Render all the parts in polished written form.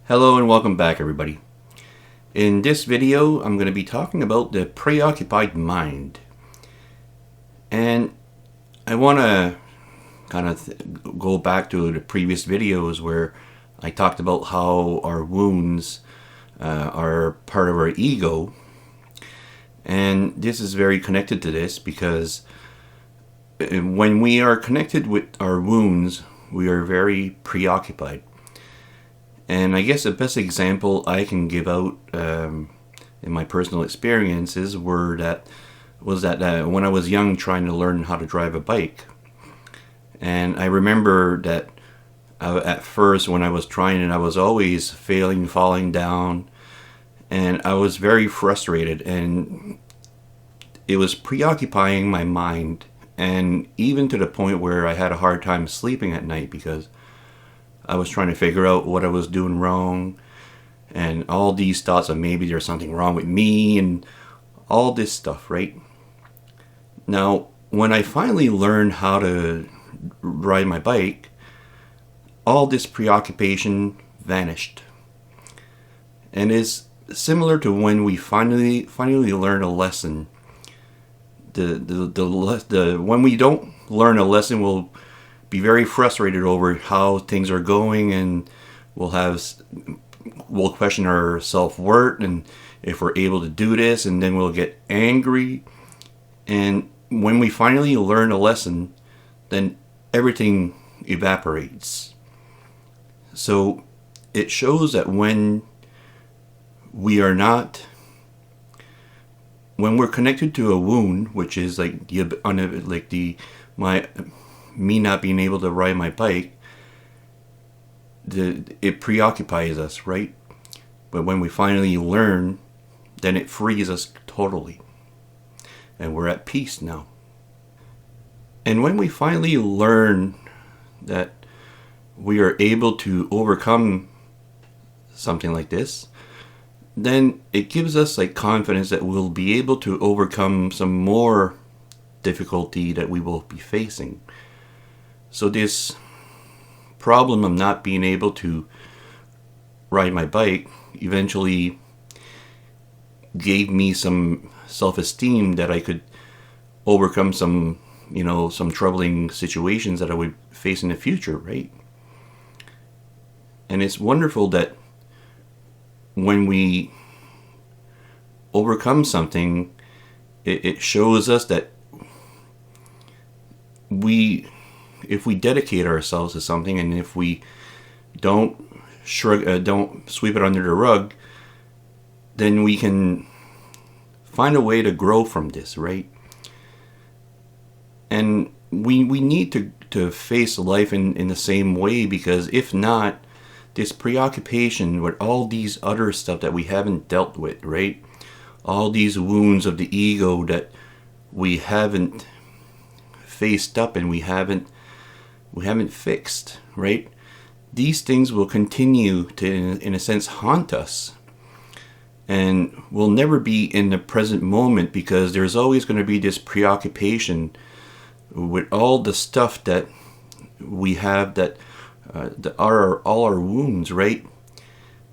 Hello and welcome back, everybody. In this video, I'm going to be talking about the preoccupied mind. And I want to kind of go back to the previous videos where I talked about how our wounds are part of our ego. And this is very connected to this because when we are connected with our wounds, we are very preoccupied. And I guess the best example I can give out in my personal experiences was that when I was young trying to learn how to drive a bike. And I remember that at first when I was trying it, I was always failing, falling down. And I was very frustrated, and it was preoccupying my mind. And even to the point where I had a hard time sleeping at night because I was trying to figure out what I was doing wrong, and all these thoughts of maybe there's something wrong with me and all this stuff, right? Now, when I finally learned how to ride my bike, all this preoccupation vanished. And it's similar to when we finally learn a lesson. When we don't learn a lesson, we'll be very frustrated over how things are going, and we'll question our self-worth and if we're able to do this, and then we'll get angry. And when we finally learn a lesson, then everything evaporates. So it shows that when we're connected to a wound, which is me not being able to ride my bike, it preoccupies us, right? But when we finally learn, then it frees us totally. And we're at peace now. And when we finally learn that we are able to overcome something like this, then it gives us confidence that we'll be able to overcome some more difficulty that we will be facing. So this problem of not being able to ride my bike eventually gave me some self-esteem that I could overcome some troubling situations that I would face in the future, right? And it's wonderful that when we overcome something, it shows us that if we dedicate ourselves to something, and if we don't sweep it under the rug, then we can find a way to grow from this, right? And we need to face life in the same way, because if not, this preoccupation with all these other stuff that we haven't dealt with, right? All these wounds of the ego that we haven't faced up and we haven't fixed, right? These things will continue to, in a sense, haunt us. And we'll never be in the present moment, because there's always going to be this preoccupation with all the stuff that we have that are all our wounds, right?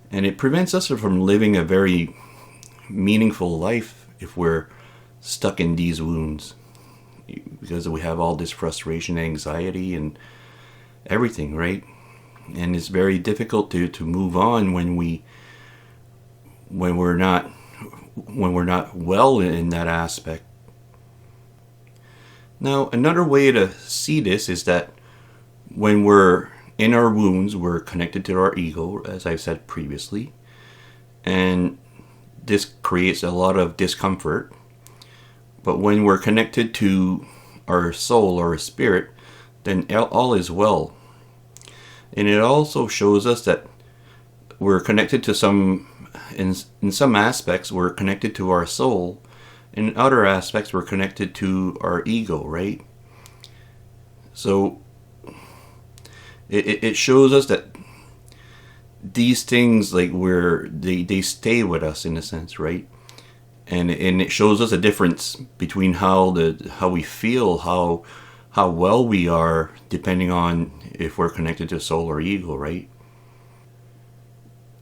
And it prevents us from living a very meaningful life if we're stuck in these wounds, because we have all this frustration, anxiety, and everything, right? And it's very difficult to move on when we're not well in that aspect. Now, another way to see this is that when we're in our wounds, we're connected to our ego, as I said previously, and this creates a lot of discomfort. But when we're connected to our soul or our spirit, then all is well. And it also shows us that we're connected to in some aspects, we're connected to our soul. In other aspects, we're connected to our ego, right? So it shows us that these things, they stay with us in a sense, right? And it shows us a difference between how we feel, how well we are, depending on if we're connected to soul or ego, right?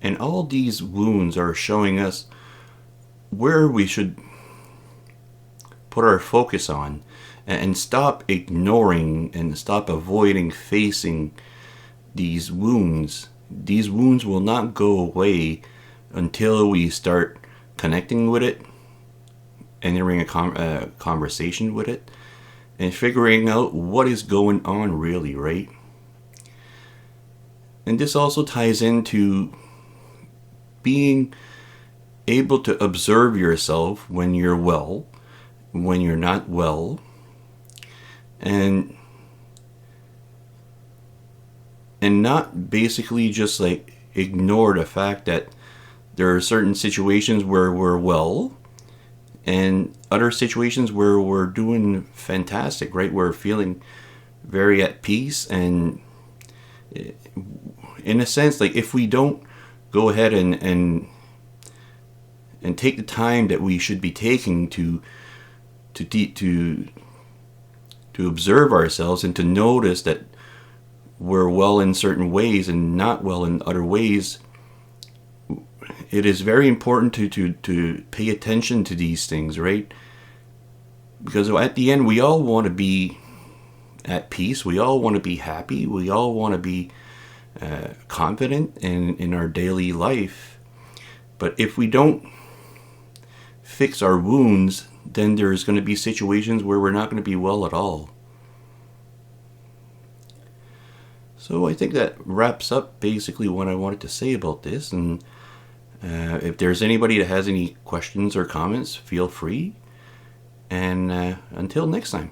And all these wounds are showing us where we should put our focus on and stop ignoring and stop avoiding facing these wounds. These wounds will not go away until we start connecting with it, entering a conversation with it, and figuring out what is going on really, right? And this also ties into being able to observe yourself when you're well, when you're not well, and not basically just like ignore the fact that there are certain situations where we're well and other situations where we're doing fantastic, right? We're feeling very at peace, and in a sense, like if we don't go ahead and take the time that we should be taking to observe ourselves and to notice that we're well in certain ways and not well in other ways, it is very important to pay attention to these things, right? Because at the end, we all want to be at peace. We all want to be happy. We all want to be confident in our daily life. But if we don't fix our wounds, then there's going to be situations where we're not going to be well at all. So I think that wraps up basically what I wanted to say about this. And if there's anybody that has any questions or comments, feel free. And until next time.